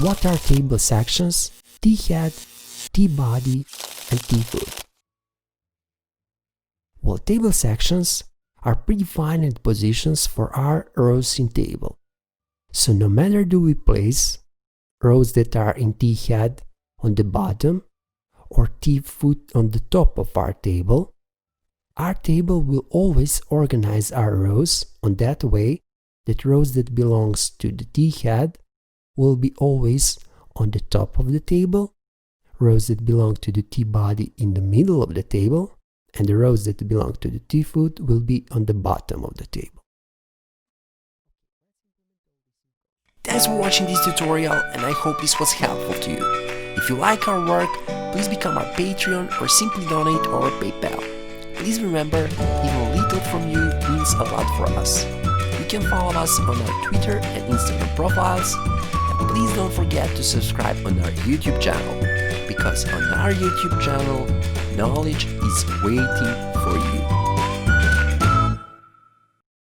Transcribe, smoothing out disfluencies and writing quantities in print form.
what are table sections, thead, tbody, and tfoot? Well, table sections are predefined positions for our rows in table. So no matter do we place rows that are in thead on the bottom or tfoot on the top of our table will always organize our rows on that way that rows that belongs to the thead will be always on the top of the table, rows that belong to the tbody in the middle of the table, and the rows that belong to the tfoot will be on the bottom of the table. Thanks for watching this tutorial, and I hope this was helpful to you. If you like our work, please become our Patreon or simply donate over PayPal. Please remember, even little from you means a lot for us. You can follow us on our Twitter and Instagram profiles, and please don't forget to subscribe on our YouTube channel, because on our YouTube channel, knowledge is waiting for you.